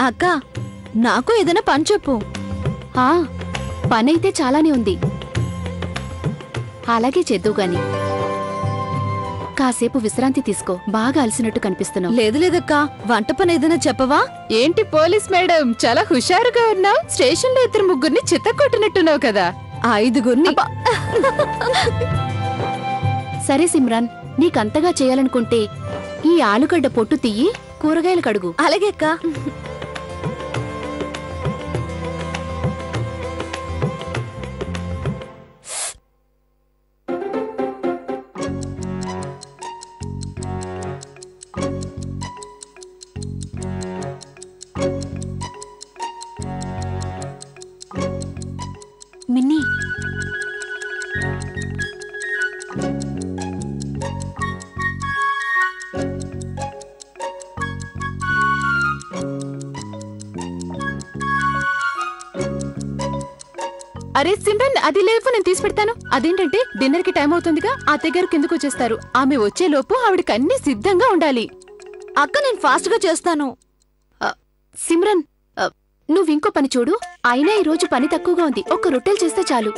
అక్క నాకు ఏదైనా పని చెప్పు. పనైతే చాలానే ఉంది, అలాగే చేద్దువు గాని. కాసేపు విశ్రాంతి తీసుకో, బాగా అలసినట్టు కనిపిస్తున్నావు. లేదు లేదక్క, వంట పని ఏదైనా చెప్పవా? ఏంటి పోలీస్ మేడం, చాలా హుషారుగా ఉన్నావు. స్టేషన్ లో 2-3 చిత్తకొట్టినట్టున్నావు కదా. 5 సరే సిమ్రాన్, నీకంతగా చేయాలనుకుంటే ఈ ఆలుగడ్డ పొట్టు తీయి, కూరగాయలు కడుగు. అలాగే అక్క. మిన్నీ, అరే సిమ్రన్, అది లేవు, నేను తీసి పెడతాను. అదేంటంటే డిన్నర్ కి టైం అవుతుందిగా, అత్తయ్య గారు కిందకు వచ్చేస్తారు. ఆమె వచ్చే లోపు ఆవిడకి అన్ని సిద్ధంగా ఉండాలి. అక్క నేను ఫాస్ట్ గా చేస్తాను. సిమ్రన్, నువ్వింకో పని చూడు. అయినా ఈ రోజు పని తక్కువగా ఉంది, ఒక్క రొట్టెలు చేస్తే చాలు.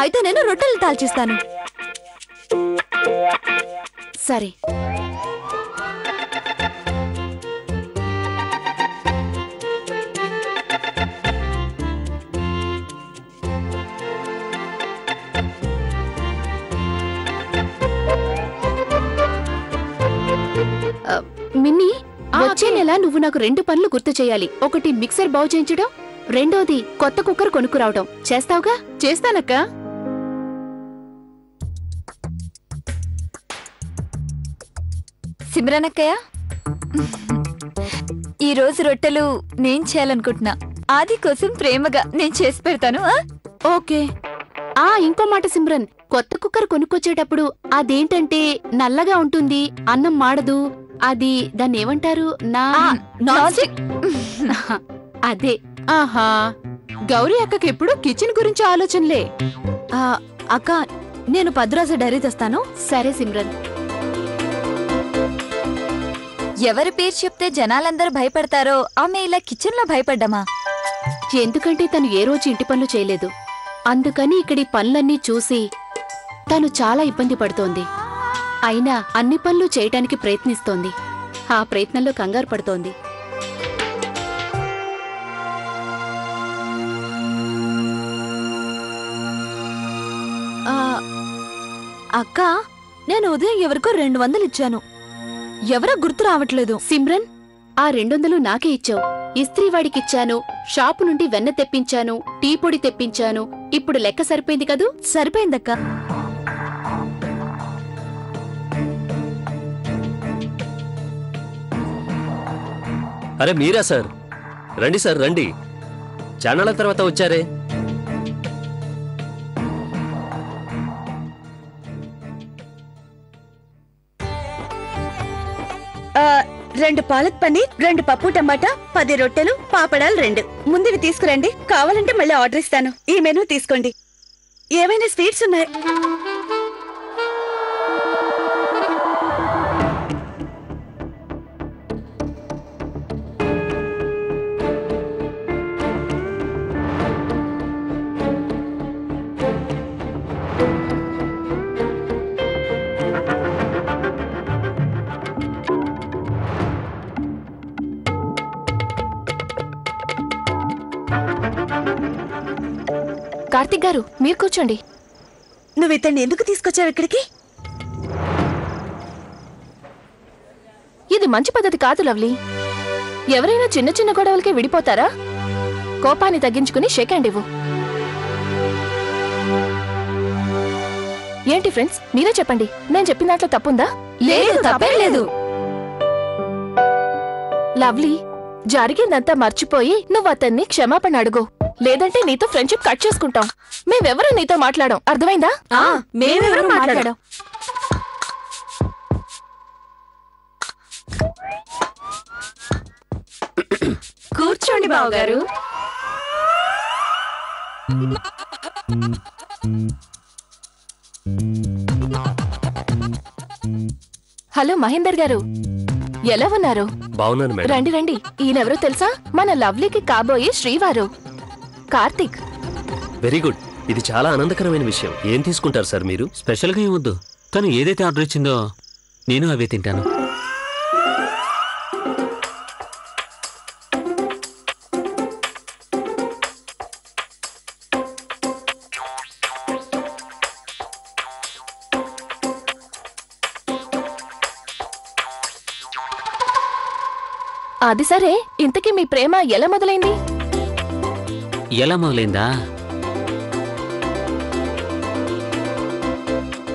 అయితే నేను రొట్టెలు తాల్చిస్తాను. సరే. మిన్నీ, వచ్చే నెల నువ్వు నాకు 2 పనులు గుర్తు చేయాలి. ఒకటి మిక్సర్ బాగు చేయించడం, రెండోది కొత్త కుక్కర్ కొనుక్కురావడం. చేస్తావుగా? చేస్తానక్క. సిమ్రన్ అక్కయ్య, ఈ రోజు రొట్టెలు నేను చేయాలనుకుంటున్నా. ఆది కోసం ప్రేమగా నేను చేసి పెడతాను. ఓకే. ఇంకో మాట సిమ్రన్, కొత్త కుక్కర్ కొనుక్కొచ్చేటప్పుడు అదేంటంటే నల్లగా ఉంటుంది, అన్నం మాడదు. అది దాన్ని ఏమంటారు? అదే. ఆహా, గౌరీ అక్కకి ఎప్పుడు కిచెన్ గురించి ఆలోచనలే. అక్క, నేను 10 రోజుల డైరీ తెస్తాను. సరే సిమ్రన్. ఎవరి పేరు చెప్తే జనాలందరూ భయపడతారో ఆమె ఇలా కిచెన్ లో భయపడ్డామా? ఎందుకంటే తను ఏ రోజు ఇంటి పనులు చేయలేదు, అందుకని ఇక్కడి పనులన్నీ చూసి తను చాలా ఇబ్బంది పడుతోంది. అయినా అన్ని పనులు చేయటానికి ప్రయత్నిస్తోంది. ఆ ప్రయత్నంలో కంగారు పడుతోంది. అక్క, నేను ఉదయం ఎవరికో 200 ఇచ్చాను. ఎవరో గుర్తు రావట్లేదు. సిమ్రన్, ఆ 200 నాకే ఇచ్చావు. ఇస్త్రీ వాడికిచ్చాను, షాపు నుండి వెన్న తెప్పించాను, టీ పొడి తెప్పించాను. ఇప్పుడు లెక్క సరిపోయింది కదూ? సరిపోయిందక్క. అరే మీరా సార్, రండి సార్ రండి. చానాళ్ళ తర్వాత వచ్చారే. రెండు పాలక్ పన్నీర్, 2 పప్పు టమాటా, 10 రొట్టెలు, పాపడాలు 2. ముందువి తీసుకురండి, కావాలంటే మళ్ళీ ఆర్డర్ ఇస్తాను. ఈ మెనూ తీసుకోండి. ఏమైనా స్వీట్స్ ఉన్నాయి? కార్తిక్ గారు, మీరు కూర్చోండి. నువ్వు ఇతన్ని ఎందుకు తీసుకొచ్చావు ఇక్కడికి? ఇది మంచి పద్ధతి కాదు లవ్లీ. ఎవరైనా చిన్న చిన్న గొడవలకే విడిపోతారా? కోపాన్ని తగ్గించుకుని షేక్ హ్యాండ్ ఇవ్వు. ఏంటి ఫ్రెండ్స్, మీరే చెప్పండి, నేను చెప్పిన దాంట్లో తప్పుందా? లేదు, తప్పే లేదు. లవ్లీ, జరిగిందంతా మర్చిపోయి నువ్వు అతన్ని క్షమాపణ అడుగు, లేదంటే నీతో ఫ్రెండ్షిప్ కట్ చేసుకుంటాం. మేమెవరూ నీతో మాట్లాడాం, అర్థమైందా? మేమెవరూ మాట్లాడాం. కూర్చోండి బావగారు. హలో మహేందర్ గారు, ఎలా ఉన్నారు? బాగున్నాను మేడం. రండి రండి. ఈయనెవరో తెలుసా? మన లవ్లీకి కాబోయే శ్రీవారు, కార్తీక్. Very good. ఇది చాలా ఆనందకరమైన విషయం. ఏం తీసుకుంటారు సార్ మీరు? స్పెషల్గా ఏమొద్దు. తను ఏదైతే ఆర్డర్ ఇచ్చిందో నేను అవే తింటాను. అది సరే, ఇంతకీ మీ ప్రేమ ఎలా మొదలైంది? ఎలా మొదలైందా?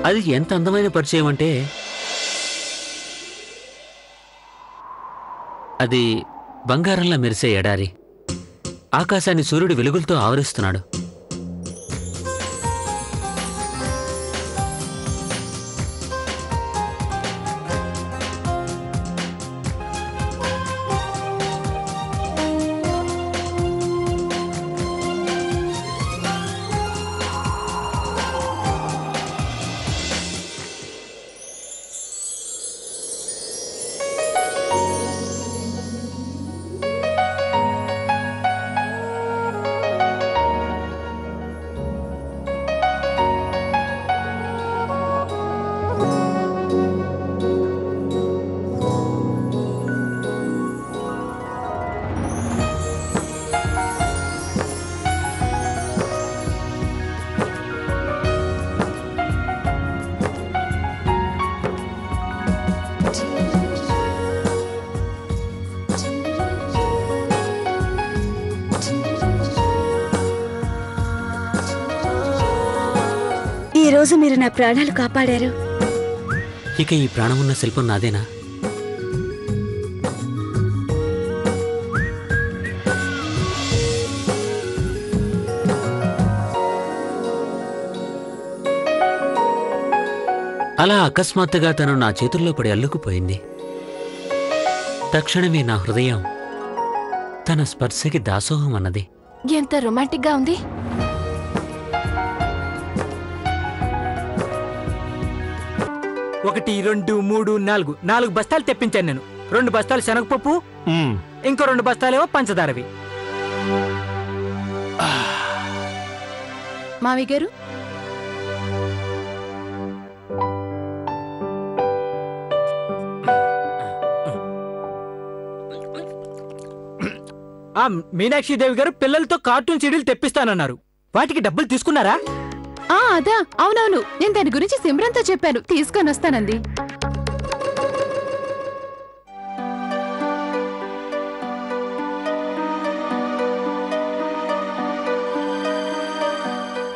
అది ఎంత అందమైన పరిచయం అంటే అది బంగారంలా మెరిసే ఎడారి. ఆకాశాన్ని సూర్యుడు వెలుగులతో ఆవరిస్తున్నాడు. ఈ రోజు మీరు నా ప్రాణాలు కాపాడారు. ఇక ఈ ప్రాణమున్న శిల్పం నాదేనా? అలా అకస్మాత్తుగా తను నా చేతుల్లో పడి అల్లుకుపోయింది. తక్షణమే నా హృదయం తన స్పర్శకి దాసోహం అన్నది. ఎంత రొమాంటిక్ గా ఉంది. ఒకటి, 2, 3, 4 బస్తాలు తెప్పించాను నేను. 2 బస్తాలు శనగపప్పు, ఇంకో 2 బస్తాలేమో పంచదారవి. మావి గారు, మీనాక్షిదేవి గారు పిల్లలతో కార్టూన్ సీడీలు తెప్పిస్తానన్నారు. వాటికి డబ్బులు తీసుకున్నారా? అదా, అవునవును. నేను దాని గురించి సిమ్రన్తో చెప్పాను, తీసుకొని వస్తానంది.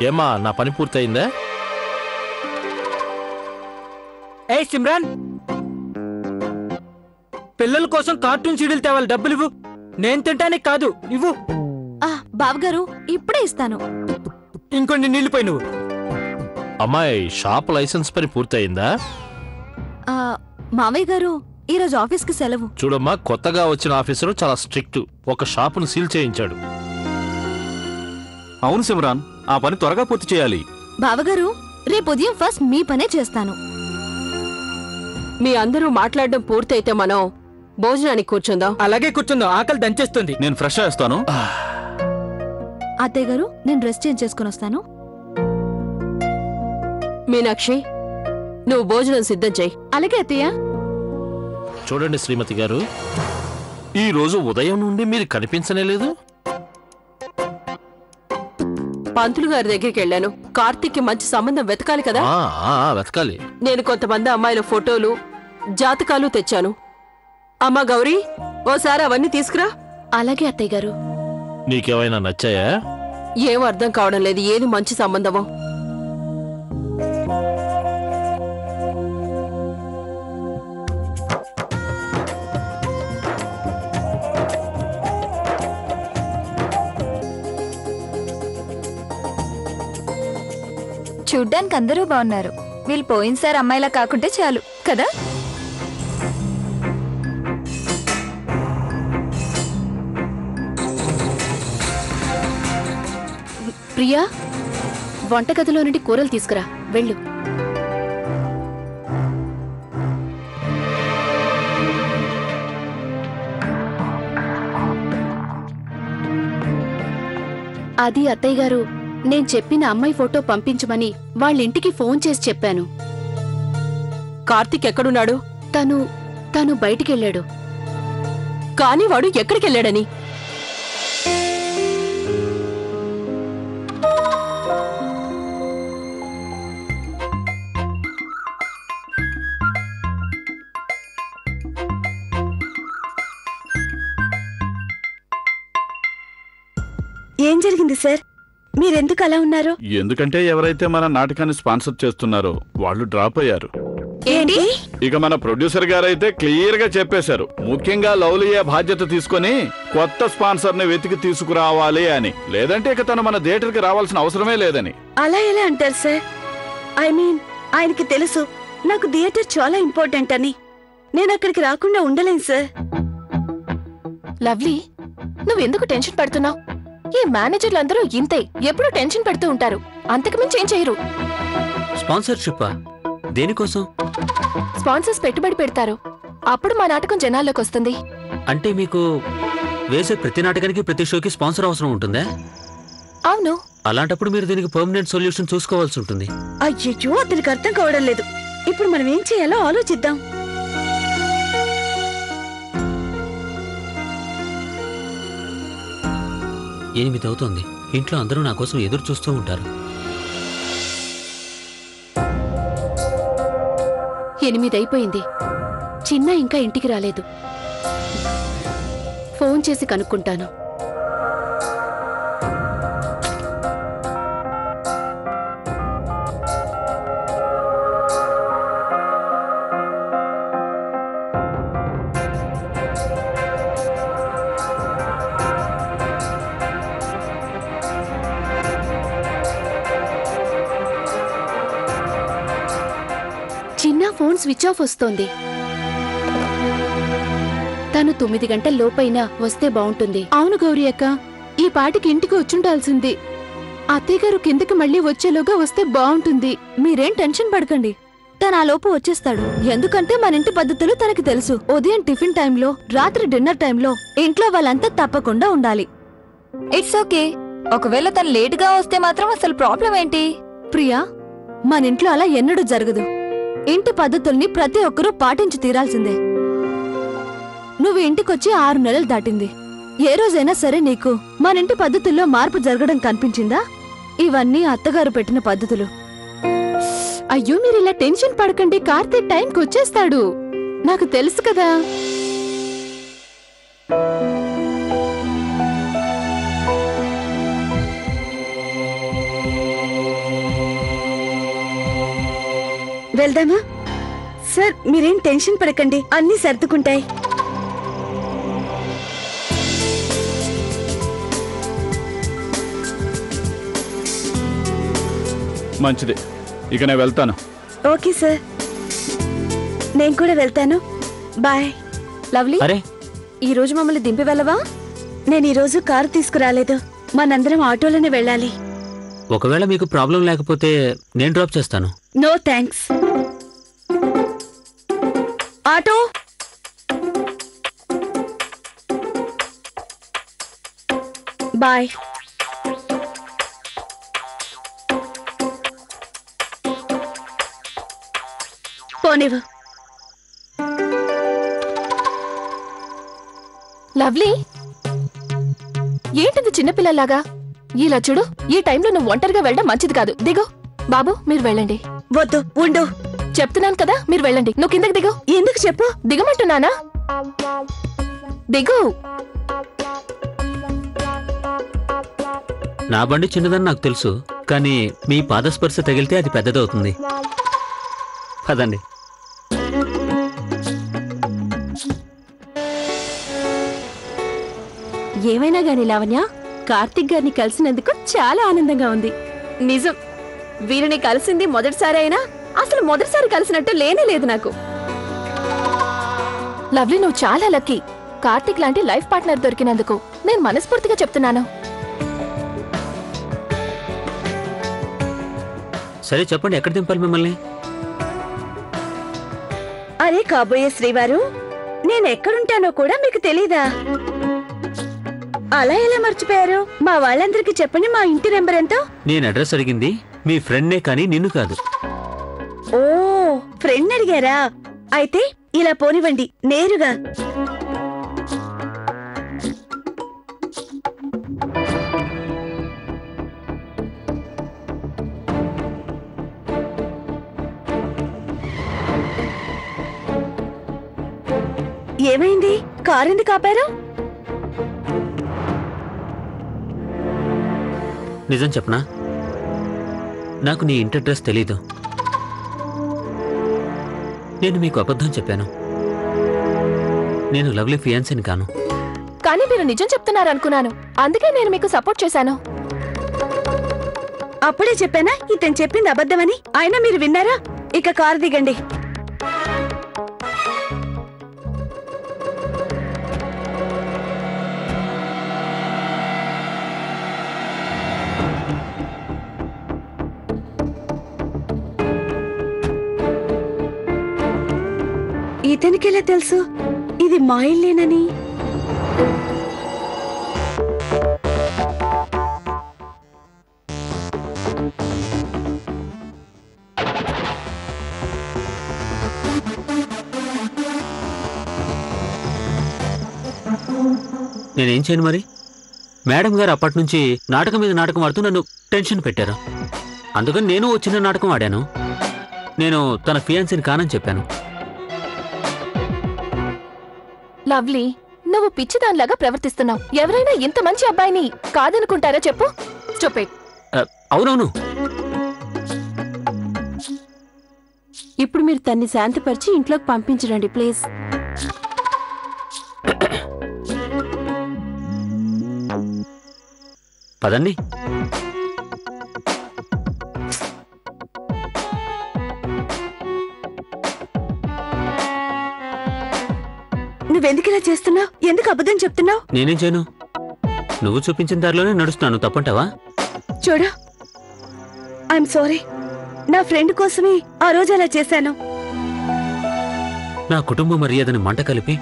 ఏమా, నా పని పూర్తయిందా? ఏ సిమ్రాన్, పిల్లల కోసం కార్టూన్ సీడీలు తేవాలి. డబ్బులు ఇవ్వు. నేను తింటానికి కాదు, ఇవ్వు. బావగారు ఇప్పుడే ఇస్తాను. ఇంకొన్ని నీళ్లు పోయి నువ్వు. అమ్మాయి, షాప్ లైసెన్స్ పని పూర్తయిందా? మావయ్య గారు ఈరోజు ఆఫీస్కి సెలవు. చూడమ్మా, కొత్తగా వచ్చిన ఆఫీసరు చాలా స్ట్రిక్ట్. ఒక షాపును సీల్ చేయించాడు. అవును సిమ్రాన్, ఆ పని త్వరగా పూర్తి చేయాలి. బావగారు, రేపు ఉదయం ఫస్ట్ మీ పనే చేస్తాను. మీ అందరూ మాట్లాడడం పూర్తయితే మనం భోజనానికి కూర్చుందాం. అలాగే కూర్చుందాం, ఆకలి దంచేస్తుంది. నేను ఫ్రెష్ చేస్తాను. అత్తయ్య గారు, నేను డ్రెస్ చేంజ్ చేసుకుని వస్తాను. మీనాక్షి, నువ్వు భోజనం సిద్ధం చెయ్యి. అలాగే అత్తయ్య. చూడండి శ్రీమతి గారు, ఈ రోజు ఉదయం నుండి మీరు కనిపించనే లేదు. పంతులు గారి దగ్గరికి వెళ్ళాను. కార్తీక్కి మంచి సంబంధం వెతకాలి కదా. వెతకాలి. నేను కొంతమంది అమ్మాయిల ఫోటోలు, జాతకాలు తెచ్చాను. అమ్మా గౌరీ, ఓసారి అవన్నీ తీసుకురా. అలాగే అత్తయ్య గారు. నీకేమైనా నచ్చాయా? ఏం అర్థం కావడం లేదు, ఏది మంచి సంబంధమో. చూడ్డానికి అందరూ బాగున్నారు. వీళ్ళు పోయినసారి అమ్మాయిలా కాకుంటే చాలు కదా. ప్రియా, వంటగదిలో నుండి కూరలు తీసుకురా, వెళ్ళు. అది అత్తయ్య గారు, నేను చెప్పిన అమ్మాయి ఫోటో పంపించమని వాళ్ళింటికి ఫోన్ చేసి చెప్పాను. కార్తీక్ ఎక్కడున్నాడు? తను బయటికెళ్ళాడు. కాని వాడు ఎక్కడికెళ్ళాడని? ఏం జరిగింది సార్? మీరెందుకు అలా ఉన్నారు? ఎందుకంటే ఎవరైతే మన నాటకాన్ని స్పాన్సర్ చేస్తున్నారో వాళ్ళు డ్రాప్ అయ్యారు. ఏంటి? ఇక మన ప్రొడ్యూసర్ గారైతే క్లియర్ గా చెప్పేశారు, ముఖ్యంగా లవ్లీయే బాధ్యత తీసుకొని కొత్త స్పాన్సర్ ని వెతికి తీసుకురావాలి అని. లేదంటే ఇక తను మన థియేటర్ కి రావాల్సిన అవసరమే లేదని. అలా ఎలా అంటారు సార్? ఐ మీన్, ఆయనకి తెలుసు నాకు థియేటర్ చాలా ఇంపార్టెంట్ అని. నేను అక్కడికి రాకుండా ఉండలేను సార్. లవ్లీ, నువ్వెందుకు టెన్షన్ పడుతున్నావు? ఈ మేనేజర్లందరూ ఇంతే, ఎప్పుడూ టెన్షన్ పడుతూ ఉంటారు. అంతకుమించి ఏం చేయరు. స్పాన్సర్షిప్పా? దేనికోసం? స్పాన్సర్స్ పెట్టుబడి పెడతారు, అప్పుడు మా నాటకం జనాల్లోకి వస్తుంది. అంటే మీకు వేసే ప్రతి నాటకానికి ప్రతి షోకి స్పాన్సర్ అవసరం ఉంటుందా? అవును. అలాంటప్పుడు మీరు దీనికి పర్మనెంట్ సొల్యూషన్ చూసుకోవాల్సి ఉంటుంది. అయ్యో, అతనికి అర్థం కావడం లేదు. ఇప్పుడు మనం ఏం చేయాలో ఆలోచిద్దాం. ఎనిమిది అవుతోంది. ఇంట్లో అందరూ నా కోసం ఎదురు చూస్తూ ఉంటారు. 8 అయిపోయింది. చిన్న ఇంకా ఇంటికి రాలేదు. ఫోన్ చేసి కనుక్కుంటాను. చిన్న ఫోన్ స్విచ్ ఆఫ్ వస్తోంది. తను 9 గంటల లోపైనా వస్తే బావుంటుంది. అవును గౌరీ అక్క, ఈ పాటికి ఇంటికి వచ్చుండాల్సింది. అత్తయ్య గారు కిందకి మళ్ళీ వచ్చేలోగా వస్తే బావుంటుంది. మీరేం టెన్షన్ పడకండి, తన ఆ లోపు వచ్చేస్తాడు. ఎందుకంటే మన ఇంటి పద్ధతులు తనకి తెలుసు. ఉదయం టిఫిన్ టైంలో, రాత్రి డిన్నర్ టైంలో ఇంట్లో వాళ్ళంతా తప్పకుండా ఉండాలి. It's okay. ఒకవేళ తను లేటుగా వస్తే మాత్రం అసలు ప్రాబ్లం ఏంటి? ప్రియా, మన ఇంట్లో అలా ఎన్నడూ జరగదు. ఇంటి పద్ధతుల్ని ప్రతి ఒక్కరూ పాటించి తీరాల్సిందే. నువ్వు ఇంటికొచ్చి 6 నెలలు దాటింది. ఏ రోజైనా సరే నీకు మన ఇంటి పద్ధతుల్లో మార్పు జరగడం కనిపించిందా? ఇవన్నీ అత్తగారు పెట్టిన పద్ధతులు. అయ్యో, మీరిలా టెన్షన్ పడకండి. కార్తీక్ టైంకి వచ్చేస్తాడు, నాకు తెలుసు కదా. వెళ్దామా? సార్, మీరేం టెన్షన్ పడకండి, అన్నీ సర్దుకుంటాయి. మంచిది, ఇక నేను వెళ్తాను. ఓకే సార్, నేను కూడా వెళ్తాను. బాయ్. లవ్లీ, అరే ఈ రోజు మమ్మల్ని దింపి వెళ్ళవా? నేను ఈరోజు కారు తీసుకురాలేదు, మనందరం ఆటోలోనే వెళ్ళాలి. ఒకవేళ మీకు ప్రాబ్లం లేకపోతే నేను డ్రాప్ చేస్తాను. No thanks. ఆటో. బాయ్. పోనివ్వు. లవ్లీ, ఏంటిది చిన్నపిల్లలాగా? ఇలా చూడు, ఈ టైంలో నువ్వు ఒంటరిగా వెళ్ళడం మంచిది కాదు. దిగు. బాబు, మీరు వెళ్ళండి. వద్దు, ఉండు. చెప్తున్నాను కదా, మీరు వెళ్ళండి. నువ్వు కిందకి దిగు. ఎందుకు చెప్పు? దిగమంటున్నానా? దిగు. నా బండి చిన్నదని నాకు తెలుసు, కానీ మీ పాదస్పర్శ తగిలితే అది పెద్దదవుతుంది. పదండి. ఏమైనా గాని లావణ్య, కార్తీక్ గారిని కలిసినందుకు చాలా ఆనందంగా ఉంది. నిజం, వీరిని కలిసింది మొదటిసారి అయినా అసలు మొదటిసారి కలిసినట్టు లేనే లేదు నాకు. లవ్లీ, నువ్వు చాలా లక్కీ. కార్తీక్ లాంటి లైఫ్ పార్ట్నర్ దొరికినందుకు నేను మనస్ఫూర్తిగా చెప్తున్నాను. సరే చెప్పండి, ఎక్కడ దింపాలి మిమ్మల్ని? అరే కాబోయే శ్రీవారు, నేను ఎక్కడుంటానో కూడా మీకు తెలీదా? అలా ఎలా మర్చిపోయారు? మా వాళ్ళందరికీ చెప్పండి మా ఇంటి నెంబర్ ఎంతో. నేను అడ్రస్ అడిగింది మీ ఫ్రెండ్నే కానీ నిన్ను కాదు. ఓ, ఫ్రెండ్ అడిగారా? అయితే ఇలా పోనివ్వండి, నేరుగా. ఏమైంది? కారు ఎందుకు ఆపారు? నిజం చెప్పనా, నాకు నీ ఇంటి అడ్రస్ తెలీదు. నేను మీకు అబద్ధం చెప్పాను. నేను లవ్లీ ఫియాన్సీని కాను. కానీ మీరు నిజం చెప్తున్నారనుకున్నాను, అందుకే నేను మీకు సపోర్ట్ చేశాను. అప్పుడే చెప్పానా ఇతను చెప్పింది అబద్ధమని? అయినా మీరు విన్నారా? ఇక కారు దిగండి. ఇతనికెలా తెలుసు ఇది మా ఇల్లేనని? నేనేం చేయను మరి? మేడం గారు అప్పటి నుంచి నాటకం మీద నాటకం ఆడుతూ నన్ను టెన్షన్ పెట్టారు. అందుకని నేను ఓ చిన్న నాటకం ఆడాను. నేను తన ఫియాన్సీని కానని చెప్పాను. లవ్లీ, నువ్వు పిచ్చిదానిలాగా ప్రవర్తిస్తున్నావు. ఎవరైనా ఇంత మంచి అబ్బాయిని కాదనుకుంటారా చెప్పు? స్టూపిడ్. అవునవును. ఇప్పుడు మీరు తన్ని శాంతపరిచి ఇంట్లోకి పంపించండి ప్లీజ్. పదండి. నువ్వెందుకు ఇలా చేస్తున్నావు? ఎందుకు అబద్ధం చెప్తున్నావు? నేనేం చేయను, నువ్వు చూపించిన దారిలోనే నడుస్తున్నాను. తప్పంటావా? చూడు, ఐఎమ్ సారీ. నా ఫ్రెండ్ కోసమే ఆ రోజు అలా చేశాను. నా కుటుంబ మర్యాదని మంట కలిపి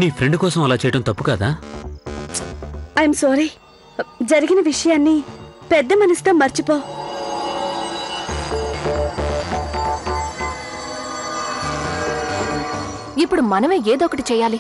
నీ ఫ్రెండ్ కోసం అలా చేయడం తప్పు కాదా? I'm sorry. జరిగిన విషయాన్ని పెద్ద మనసుతో మర్చిపో. ఇప్పుడు మనమే ఏదో ఒకటి చేయాలి.